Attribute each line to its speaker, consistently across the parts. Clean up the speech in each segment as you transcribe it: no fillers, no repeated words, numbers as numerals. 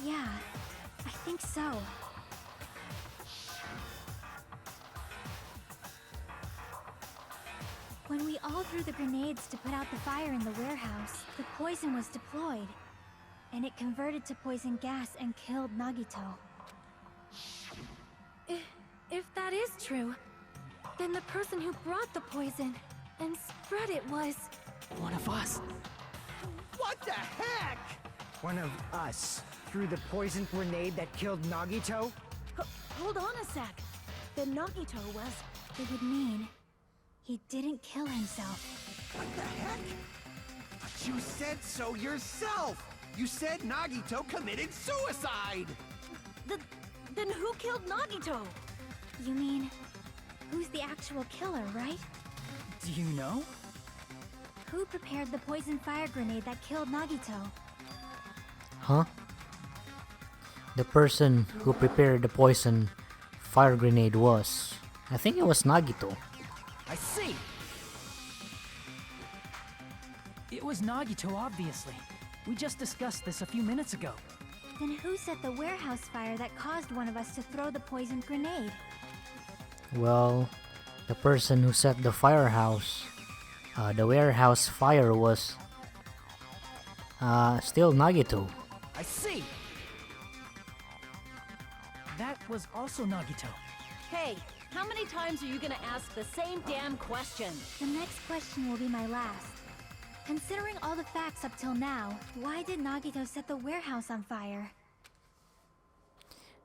Speaker 1: Yeah, I think so. When we all threw the grenades to put out the fire in the warehouse, the poison was deployed. And it converted to poison gas and killed Nagito. If that is true, then the person who brought the poison and spread it was...
Speaker 2: One of us.
Speaker 3: What the heck?
Speaker 4: One of us threw the poison grenade that killed Nagito?
Speaker 1: Hold on a sec. Then Nagito was... It would mean he didn't kill himself.
Speaker 3: What the heck? But you said so yourself! You said Nagito committed suicide!
Speaker 1: Then who killed Nagito? You mean, who's the actual killer, right?
Speaker 2: Do you know?
Speaker 1: Who prepared the poison fire grenade that killed Nagito?
Speaker 5: Huh? The person who prepared the poison fire grenade was... I think it was Nagito.
Speaker 2: I see! It was Nagito, obviously. We just discussed this a few minutes ago.
Speaker 1: Then who set the warehouse fire that caused one of us to throw the poisoned grenade?
Speaker 5: Well, the person who set the the warehouse fire was still Nagito.
Speaker 2: I see! That was also Nagito.
Speaker 6: Hey, how many times are you gonna ask the same damn question?
Speaker 1: The next question will be my last. Considering all the facts up till now, why did Nagito set the warehouse on fire?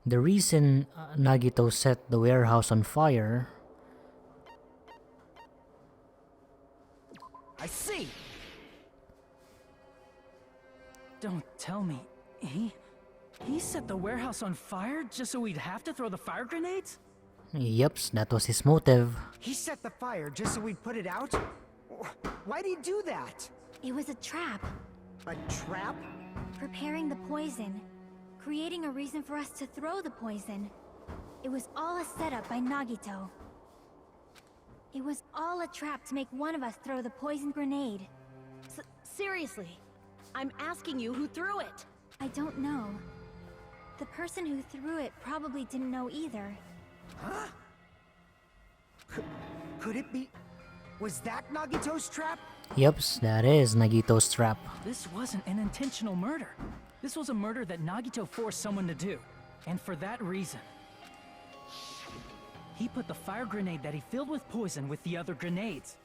Speaker 5: The reason Nagito set the warehouse on fire...
Speaker 2: I see! Don't tell me. He set the warehouse on fire just so we'd have to throw the fire grenades?
Speaker 5: Yep, that was his motive.
Speaker 4: He set the fire just so we'd put it out? Why'd he do that?
Speaker 1: It was a trap.
Speaker 4: A trap?
Speaker 1: Preparing the poison. Creating a reason for us to throw the poison. It was all a setup by Nagito. It was all a trap to make one of us throw the poison grenade.
Speaker 6: Seriously, I'm asking you who threw it.
Speaker 1: I don't know. The person who threw it probably didn't know either.
Speaker 4: Huh? Could it be... Was that Nagito's trap?
Speaker 5: Yep, that is Nagito's trap.
Speaker 2: This wasn't an intentional murder. This was a murder that Nagito forced someone to do. And for that reason, he put the fire grenade that he filled with poison with the other grenades.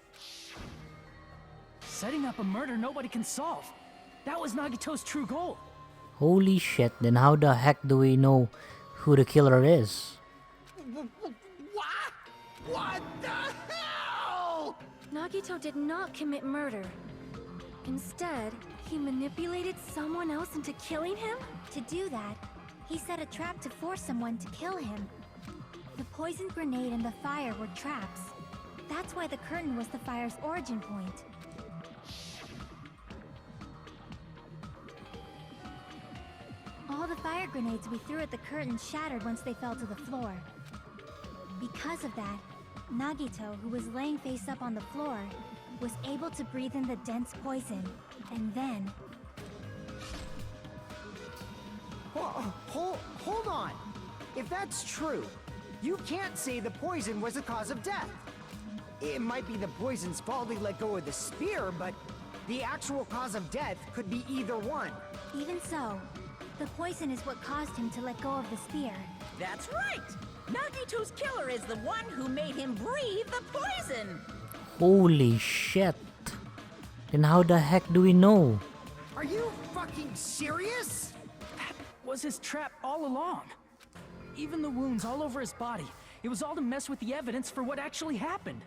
Speaker 2: Setting up a murder nobody can solve. That was Nagito's true goal.
Speaker 5: Holy shit, then how the heck do we know who the killer is?
Speaker 3: What? What the hell?
Speaker 1: Nagito did not commit murder. Instead, he manipulated someone else into killing him? To do that, he set a trap to force someone to kill him. The poison grenade and the fire were traps. That's why the curtain was the fire's origin point. All the fire grenades we threw at the curtain shattered once they fell to the floor. Because of that, Nagito, who was laying face up on the floor, was able to breathe in the dense poison, and then...
Speaker 4: Hold on! If that's true, you can't say the poison was the cause of death. It might be the poison's fault he let go of the spear, but the actual cause of death could be either one.
Speaker 1: Even so, the poison is what caused him to let go of the spear.
Speaker 6: That's right! Nagito's killer is the one who made him breathe the poison!
Speaker 5: Holy shit. Then how the heck do we know?
Speaker 4: Are you fucking serious?
Speaker 2: That was his trap all along. Even the wounds all over his body, it was all to mess with the evidence for what actually happened.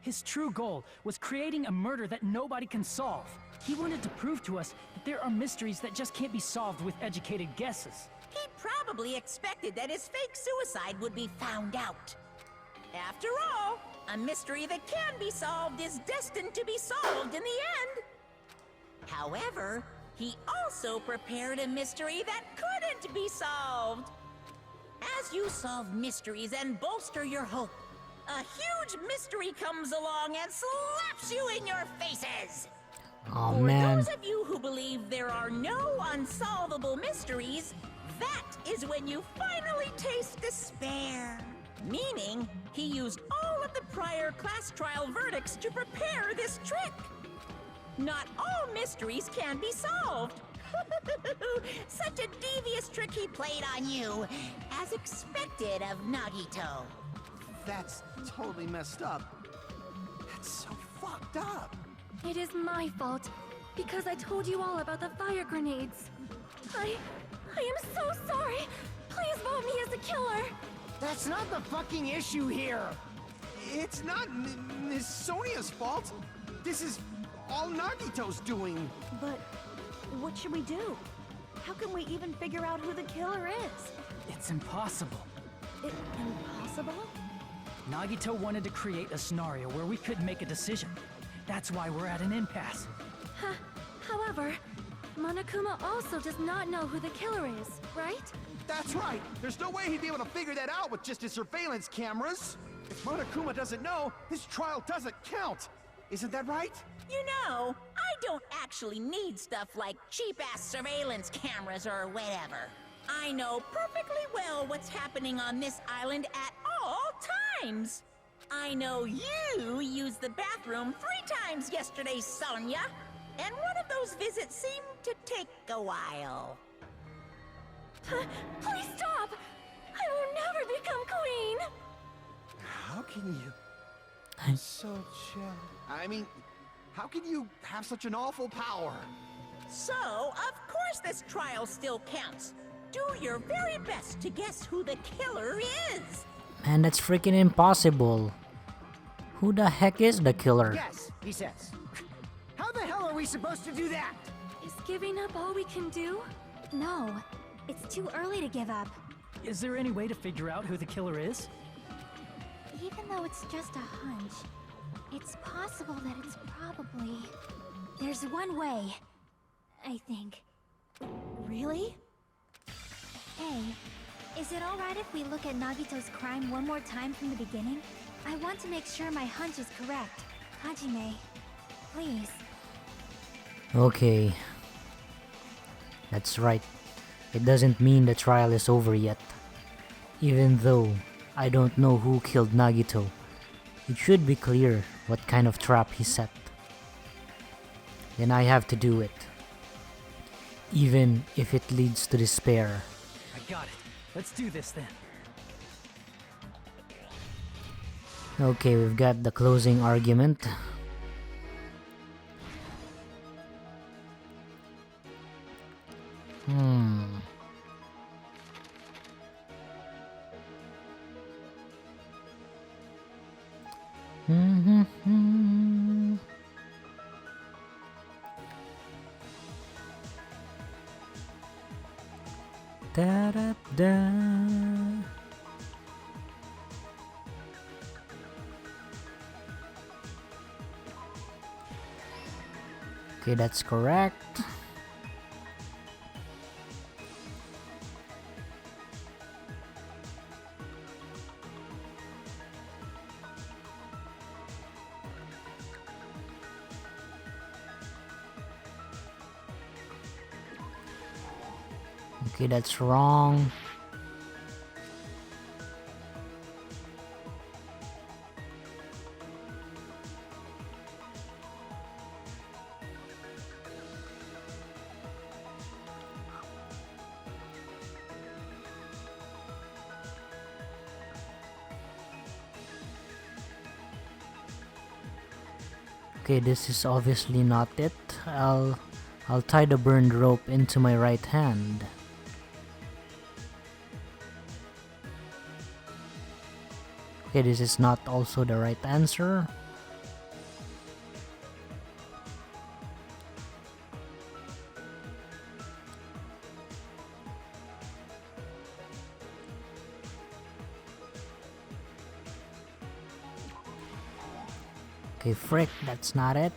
Speaker 2: His true goal was creating a murder that nobody can solve. He wanted to prove to us that there are mysteries that just can't be solved with educated guesses.
Speaker 6: He probably expected that his fake suicide would be found out. After all, a mystery that can be solved is destined to be solved in the end. However, he also prepared a mystery that couldn't be solved. As you solve mysteries and bolster your hope, a huge mystery comes along and slaps you in your faces.
Speaker 5: Oh
Speaker 6: For
Speaker 5: man.
Speaker 6: those of you who believe there are no unsolvable mysteries, That is when you finally taste despair. Meaning, he used all of the prior class trial verdicts to prepare this trick. Not all mysteries can be solved. Such a devious trick he played on you, as expected of Nagito.
Speaker 3: That's totally messed up. That's so fucked up.
Speaker 1: It is my fault, because I told you all about the fire grenades. I am so sorry. Please vote me as the killer.
Speaker 4: That's not the fucking issue here.
Speaker 3: It's not Miss Sonia's fault. This is all Nagito's doing.
Speaker 7: But what should we do? How can we even figure out who the killer is?
Speaker 2: It's impossible.
Speaker 7: Impossible?
Speaker 2: Nagito wanted to create a scenario where we couldn't make a decision. That's why we're at an impasse.
Speaker 1: However, Monokuma also does not know who the killer is, right?
Speaker 3: That's right. There's no way he'd be able to figure that out with just his surveillance cameras. If Monokuma doesn't know, this trial doesn't count. Isn't that right?
Speaker 6: You know, I don't actually need stuff like cheap-ass surveillance cameras or whatever. I know perfectly well what's happening on this island at all times. I know you used the bathroom 3 times yesterday, Sonia. And one of those visits seemed to take a while.
Speaker 1: Please stop! I will never become queen!
Speaker 3: How can you? So chill. I mean, how can you have such an awful power?
Speaker 6: So, of course this trial still counts. Do your very best to guess who the killer is.
Speaker 5: Man, that's freaking impossible. Who the heck is the killer?
Speaker 4: Yes, he says. How the hell are we supposed to do that?
Speaker 1: Is giving up all we can do? No, it's too early to give up.
Speaker 2: Is there any way to figure out who the killer is?
Speaker 1: Even though it's just a hunch, it's possible that it's probably... There's one way, I think.
Speaker 7: Really?
Speaker 1: Hey, is it alright if we look at Nagito's crime one more time from the beginning? I want to make sure my hunch is correct. Hajime, please.
Speaker 5: Okay. That's right. It doesn't mean the trial is over yet. Even though I don't know who killed Nagito, it should be clear what kind of trap he set. Then I have to do it. Even if it leads to despair.
Speaker 2: I got it. Let's do this then.
Speaker 5: Okay, we've got the closing argument. Da-da-da. Okay, that's correct. Okay, that's wrong. Okay, this is obviously not it. I'll tie the burned rope into my right hand. Okay, this is not also the right answer. Okay, frick, that's not it.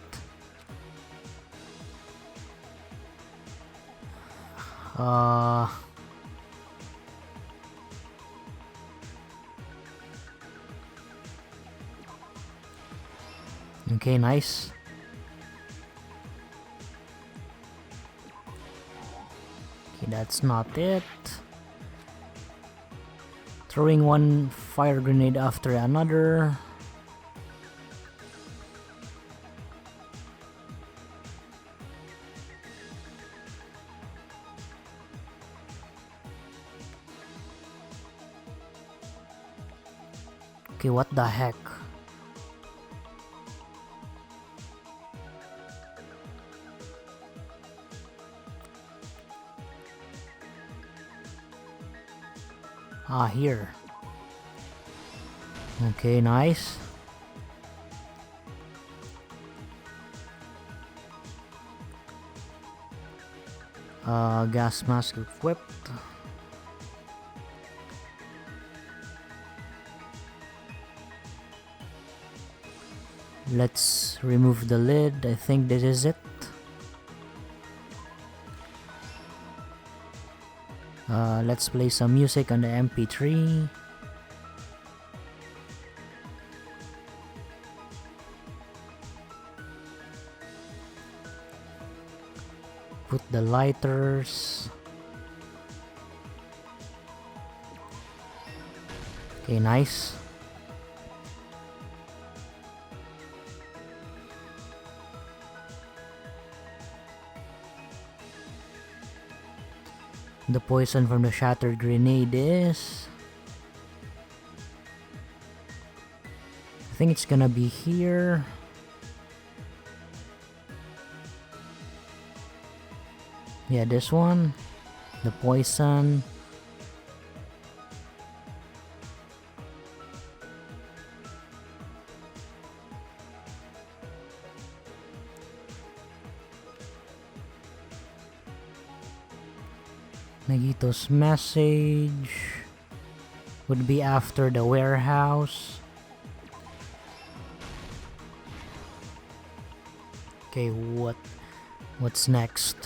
Speaker 5: Okay, nice. Okay, that's not it. Throwing one fire grenade after another. Okay, what the heck? Ah, here. Okay, nice. Gas mask equipped. Let's remove the lid. I think this is it. Let's play some music on the MP3. Put the lighters. Okay, nice. The poison from the shattered grenade is... I think it's gonna be here. Yeah, this one. The poison. Nagito's message would be after the warehouse. Okay, what's next?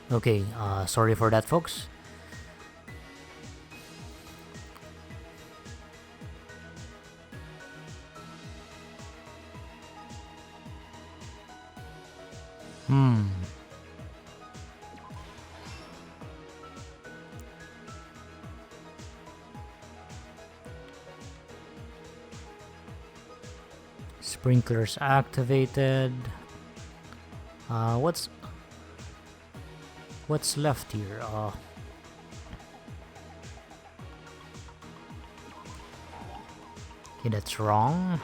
Speaker 5: Okay, sorry for that, folks. Sprinklers activated. What's left here? Okay, that's wrong.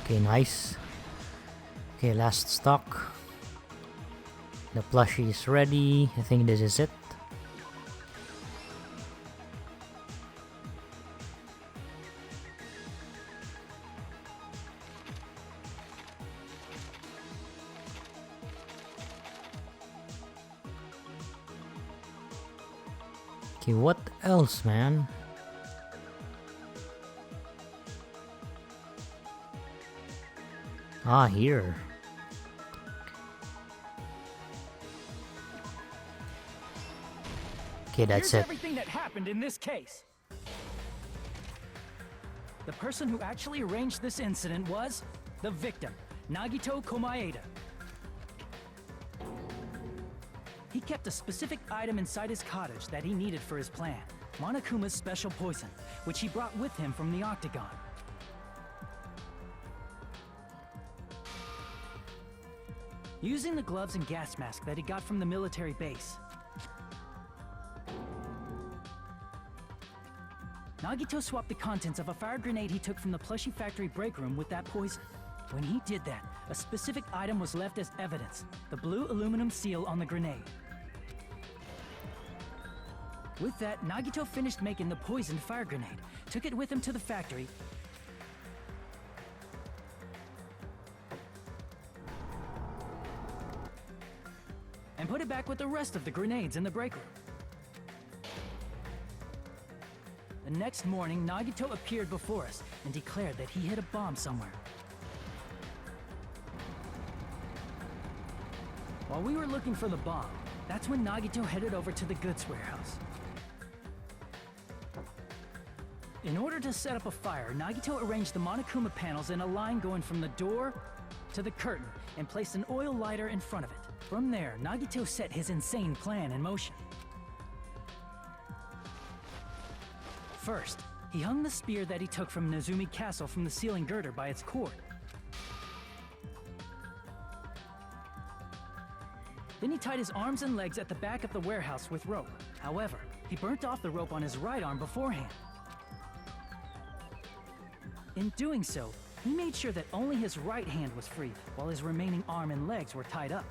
Speaker 5: Okay, nice. Okay, last stock. The plushie is ready. I think this is it. Okay, what else, man? Ah, here. Okay, that's
Speaker 2: Here's
Speaker 5: it.
Speaker 2: everything that happened in this case. The person who actually arranged this incident was the victim, Nagito Komaeda. He kept a specific item inside his cottage that he needed for his plan, Monokuma's special poison, which he brought with him from the Octagon. Using the gloves and gas mask that he got from the military base, Nagito swapped the contents of a fire grenade he took from the plushie factory break room with that poison. When he did that, a specific item was left as evidence, the blue aluminum seal on the grenade. With that, Nagito finished making the poisoned fire grenade, took it with him to the factory, and put it back with the rest of the grenades in the break room. The next morning, Nagito appeared before us and declared that he hid a bomb somewhere. While we were looking for the bomb, that's when Nagito headed over to the goods warehouse. In order to set up a fire, Nagito arranged the Monokuma panels in a line going from the door to the curtain and placed an oil lighter in front of it. From there, Nagito set his insane plan in motion. First, he hung the spear that he took from Nezumi Castle from the ceiling girder by its cord. Then he tied his arms and legs at the back of the warehouse with rope. However, he burnt off the rope on his right arm beforehand. In doing so, he made sure that only his right hand was free, while his remaining arm and legs were tied up.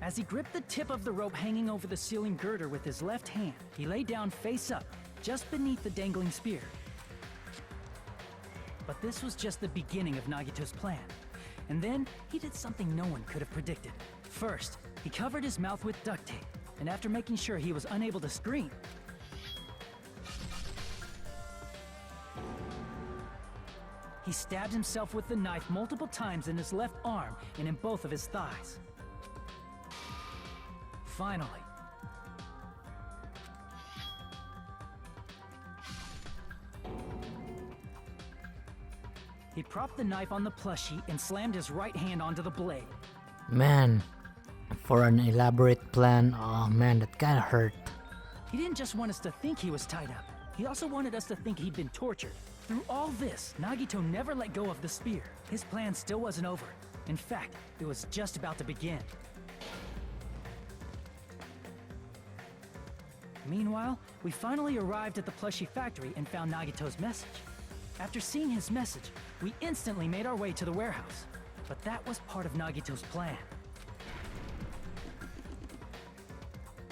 Speaker 2: As he gripped the tip of the rope hanging over the ceiling girder with his left hand, he lay down face up, just beneath the dangling spear. But this was just the beginning of Nagito's plan. And then, he did something no one could have predicted. First, he covered his mouth with duct tape, and after making sure he was unable to scream, he stabbed himself with the knife multiple times in his left arm and in both of his thighs. Finally, he propped the knife on the plushie and slammed his right hand onto the blade.
Speaker 5: Man, for an elaborate plan, oh man, that kinda hurt.
Speaker 2: He didn't just want us to think he was tied up. He also wanted us to think he'd been tortured. Through all this, Nagito never let go of the spear. His plan still wasn't over. In fact, it was just about to begin. Meanwhile, we finally arrived at the plushie factory and found Nagito's message. After seeing his message, we instantly made our way to the warehouse. But that was part of Nagito's plan.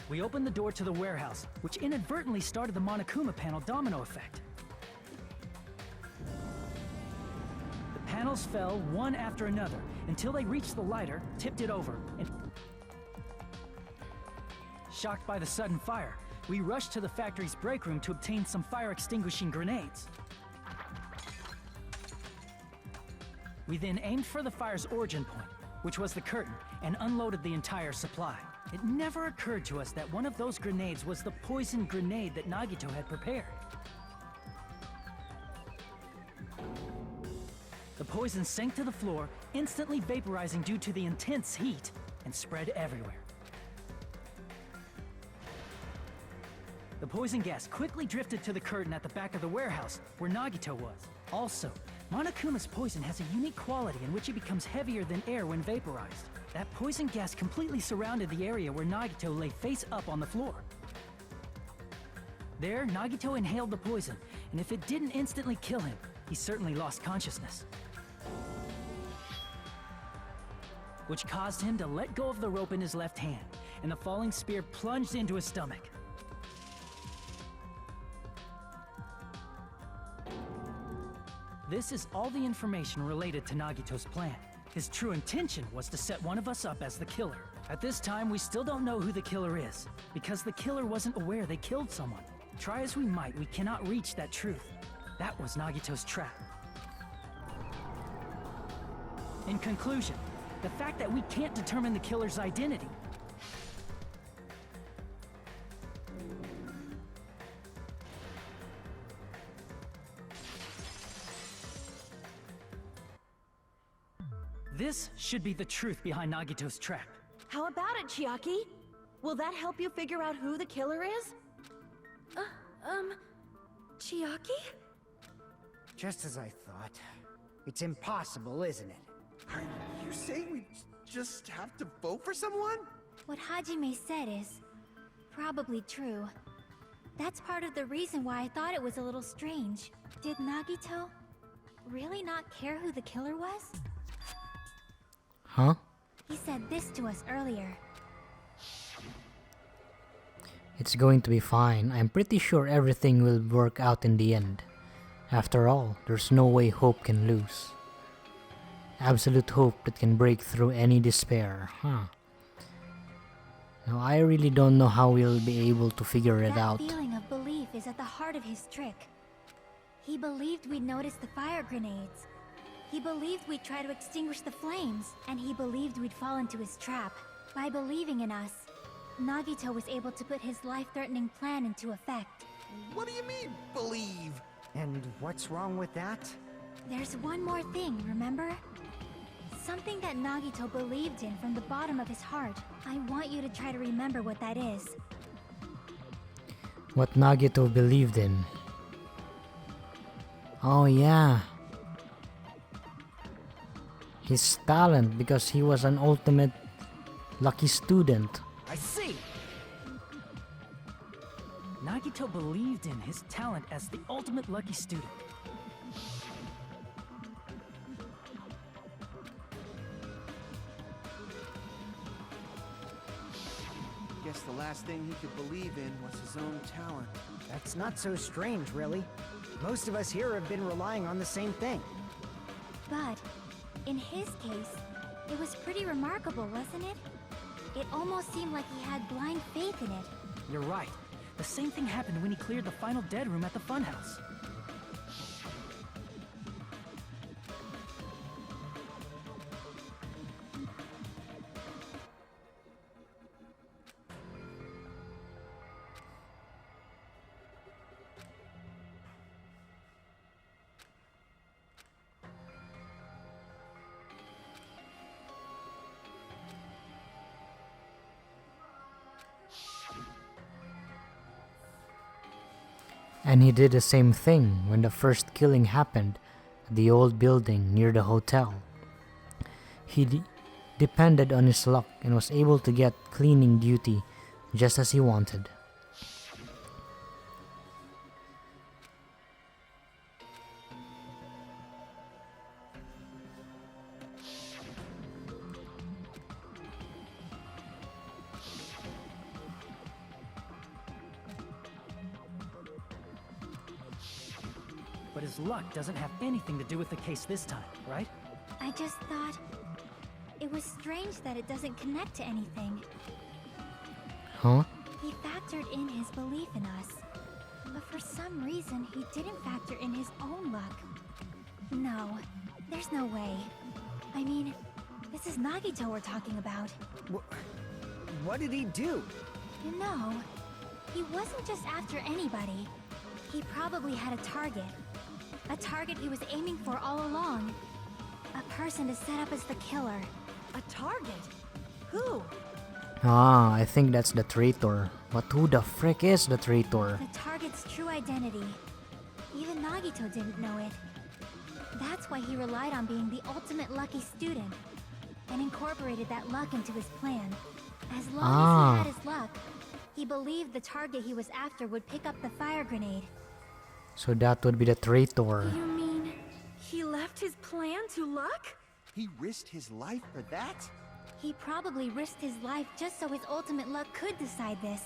Speaker 2: We opened the door to the warehouse, which inadvertently started the Monokuma panel domino effect. The panels fell one after another until they reached the lighter, tipped it over, and shocked by the sudden fire, we rushed to the factory's break room to obtain some fire-extinguishing grenades. We then aimed for the fire's origin point, which was the curtain, and unloaded the entire supply. It never occurred to us that one of those grenades was the poisoned grenade that Nagito had prepared. The poison sank to the floor, instantly vaporizing due to the intense heat, and spread everywhere. The poison gas quickly drifted to the curtain at the back of the warehouse, where Nagito was. Also, Monokuma's poison has a unique quality in which it becomes heavier than air when vaporized. That poison gas completely surrounded the area where Nagito lay face up on the floor. There, Nagito inhaled the poison, and if it didn't instantly kill him, he certainly lost consciousness. Which caused him to let go of the rope in his left hand, and the falling spear plunged into his stomach. This is all the information related to Nagito's plan. His true intention was to set one of us up as the killer. At this time, we still don't know who the killer is, because the killer wasn't aware they killed someone. Try as we might, we cannot reach that truth. That was Nagito's trap. In conclusion, the fact that we can't determine the killer's identity. This should be the truth behind Nagito's trap.
Speaker 7: How about it, Chiaki? Will that help you figure out who the killer is?
Speaker 1: Chiaki?
Speaker 4: Just as I thought. It's impossible, isn't it?
Speaker 3: Are you saying we just have to vote for someone?
Speaker 1: What Hajime said is probably true. That's part of the reason why I thought it was a little strange. Did Nagito really not care who the killer was?
Speaker 5: Huh?
Speaker 1: He said this to us earlier.
Speaker 5: It's going to be fine. I'm pretty sure everything will work out in the end. After all, there's no way hope can lose. Absolute hope that can break through any despair, huh? Now I really don't know how we'll be able to figure it out.
Speaker 1: That feeling of belief is at the heart of his trick. He believed we'd notice the fire grenades. He believed we'd try to extinguish the flames. And he believed we'd fall into his trap. By believing in us, Nagito was able to put his life-threatening plan into effect.
Speaker 3: What do you mean, believe?
Speaker 4: And what's wrong with that?
Speaker 1: There's one more thing, remember? Something that Nagito believed in from the bottom of his heart. I want you to try to remember what that is.
Speaker 5: What Nagito believed in. Oh yeah. His talent, because he was an ultimate lucky student.
Speaker 4: I see!
Speaker 2: Nagito believed in his talent as the ultimate lucky student.
Speaker 3: Guess the last thing he could believe in was his own talent.
Speaker 4: That's not so strange, really. Most of us here have been relying on the same thing.
Speaker 1: But, in his case, it was pretty remarkable, wasn't it? It almost seemed like he had blind faith in it.
Speaker 2: You're right. The same thing happened when he cleared the final dead room at the funhouse.
Speaker 5: And he did the same thing when the first killing happened at the old building near the hotel. He depended on his luck and was able to get cleaning duty just as he wanted.
Speaker 2: But his luck doesn't have anything to do with the case this time, right?
Speaker 1: I just thought it was strange that it doesn't connect to anything.
Speaker 5: Huh?
Speaker 1: He factored in his belief in us. But for some reason, he didn't factor in his own luck. No, there's no way. I mean, this is Nagito we're talking about.
Speaker 4: What did he do?
Speaker 1: You know, he wasn't just after anybody. He probably had a target. A target he was aiming for all along. A person to set up as the killer.
Speaker 7: A target? Who?
Speaker 5: Ah, I think that's the traitor. But who the frick is the traitor?
Speaker 1: The target's true identity. Even Nagito didn't know it. That's why he relied on being the ultimate lucky student. And incorporated that luck into his plan. As long as he had his luck, he believed the target he was after would pick up the fire grenade.
Speaker 5: So that would be the traitor.
Speaker 7: You mean he left his plan to luck?
Speaker 3: He risked his life for that?
Speaker 1: He probably risked his life just so his ultimate luck could decide this.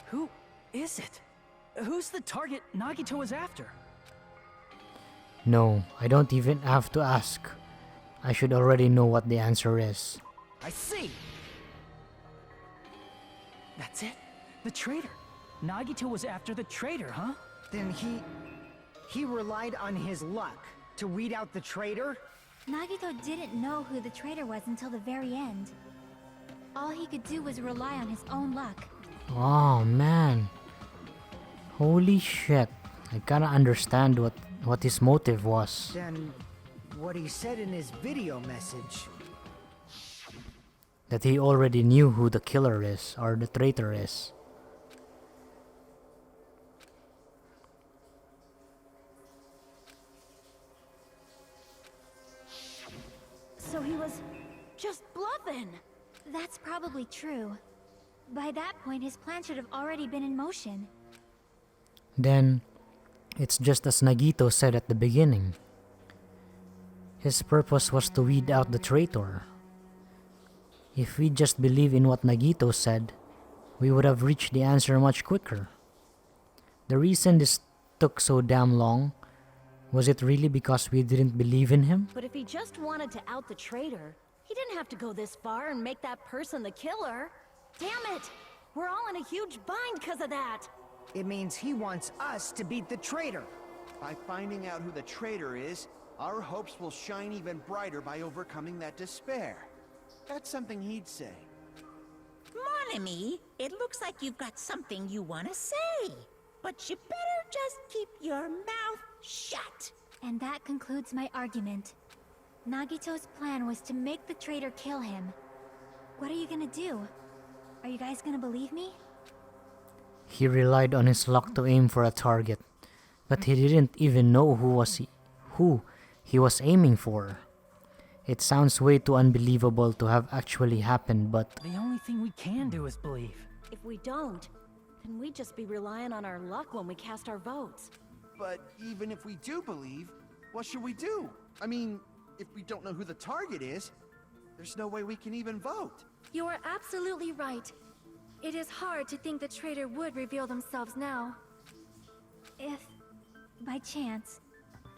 Speaker 2: Who is it? Who's the target Nagito was after?
Speaker 5: No, I don't even have to ask. I should already know what the answer is.
Speaker 4: I see!
Speaker 2: That's it? The traitor. Nagito was after the traitor, huh?
Speaker 4: Then he relied on his luck to weed out the traitor?
Speaker 1: Nagito didn't know who the traitor was until the very end. All he could do was rely on his own luck.
Speaker 5: Oh man. Holy shit. I kinda understand what his motive was.
Speaker 4: Then what he said in his video message.
Speaker 5: That he already knew who the killer is, or the traitor is.
Speaker 7: So he was just bluffing.
Speaker 1: That's probably true. By that point, his plan should have already been in motion.
Speaker 5: Then, it's just as Nagito said at the beginning. His purpose was to weed out the traitor. If we just believe in what Nagito said, we would have reached the answer much quicker. The reason this took so damn long, was it really because we didn't believe in him?
Speaker 7: But if he just wanted to out the traitor, he didn't have to go this far and make that person the killer. Damn it! We're all in a huge bind because of that!
Speaker 4: It means he wants us to beat the traitor.
Speaker 3: By finding out who the traitor is, our hopes will shine even brighter by overcoming that despair. That's something he'd say.
Speaker 6: Mon ami, it looks like you've got something you want to say. But you better just keep your mouth shut.
Speaker 1: And that concludes my argument. Nagito's plan was to make the traitor kill him. What are you gonna do? Are you guys gonna believe me?
Speaker 5: He relied on his luck to aim for a target, but he didn't even know who he was aiming for. It sounds way too unbelievable to have actually happened, but
Speaker 2: The only thing we can do is believe.
Speaker 7: If we don't, then we'd just be relying on our luck when we cast our votes.
Speaker 3: But even if we do believe, what should we do? I mean, if we don't know who the target is, there's no way we can even vote.
Speaker 1: You are absolutely right. It is hard to think the traitor would reveal themselves now. If, by chance,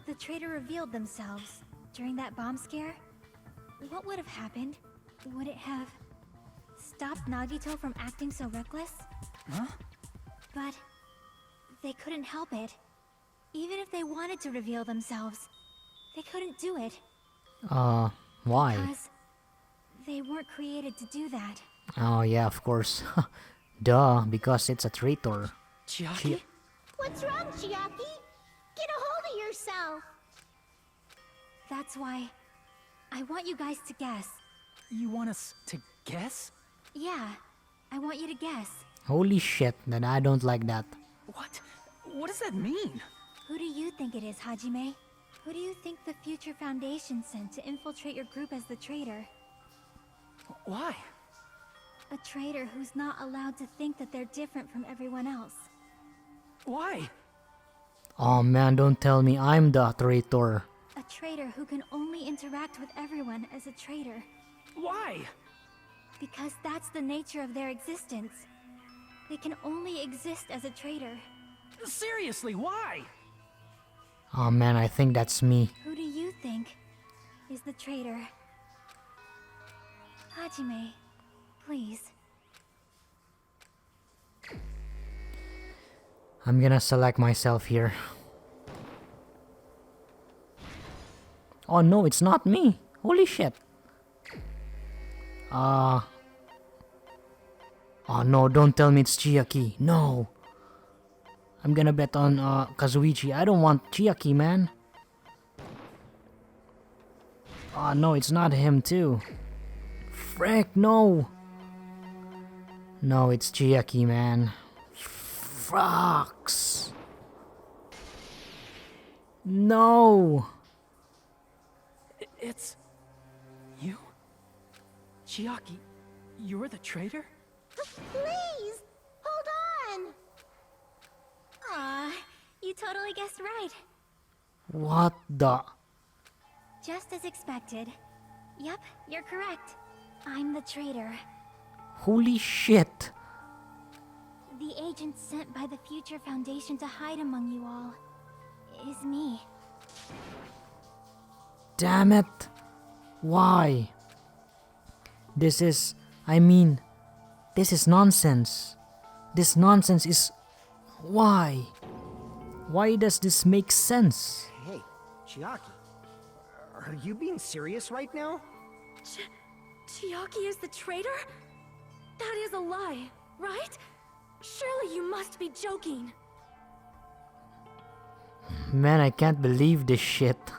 Speaker 1: the traitor revealed themselves during that bomb scare, what would have happened? Would it have stopped Nagito from acting so reckless?
Speaker 2: Huh?
Speaker 1: But they couldn't help it. Even if they wanted to reveal themselves, they couldn't do it.
Speaker 5: why?
Speaker 1: Because they weren't created to do that.
Speaker 5: Oh yeah, of course. Duh, because it's a traitor.
Speaker 2: Chiaki?
Speaker 1: What's wrong, Chiaki? Get a hold of yourself! That's why I want you guys to guess.
Speaker 2: You want us to guess?
Speaker 1: Yeah, I want you to guess.
Speaker 5: Holy shit, then I don't like that.
Speaker 2: What? What does that mean?
Speaker 1: Who do you think it is, Hajime? Who do you think the Future Foundation sent to infiltrate your group as the traitor?
Speaker 2: Why?
Speaker 1: A traitor who's not allowed to think that they're different from everyone else.
Speaker 2: Why?
Speaker 5: Oh man, don't tell me I'm the traitor.
Speaker 1: A traitor who can only interact with everyone as a traitor.
Speaker 2: Why?
Speaker 1: Because that's the nature of their existence. They can only exist as a traitor.
Speaker 2: Seriously, why?
Speaker 5: Oh man, I think that's me.
Speaker 1: Who do you think is the traitor? Hajime, please.
Speaker 5: I'm gonna select myself here. Oh no, it's not me. Holy shit. Oh no, don't tell me it's Chiaki. No. I'm gonna bet on Kazuichi. I don't want Chiaki, man. Oh no, it's not him too. Frick, no. No, it's Chiaki, man. Frogs. No.
Speaker 2: It's... you? Chiaki, you're the traitor?
Speaker 1: Please! Hold on! Aw, you totally guessed right.
Speaker 5: What the?
Speaker 1: Just as expected. Yep, you're correct. I'm the traitor.
Speaker 5: Holy shit.
Speaker 1: The agent sent by the Future Foundation to hide among you all is me.
Speaker 5: Damn it. Why? This is... I mean... This is nonsense. This nonsense is... Why? Why does this make sense?
Speaker 4: Hey, Chiaki. Are you being serious right now?
Speaker 1: Chiaki is the traitor? That is a lie, right? Surely you must be joking.
Speaker 5: Man, I can't believe this shit.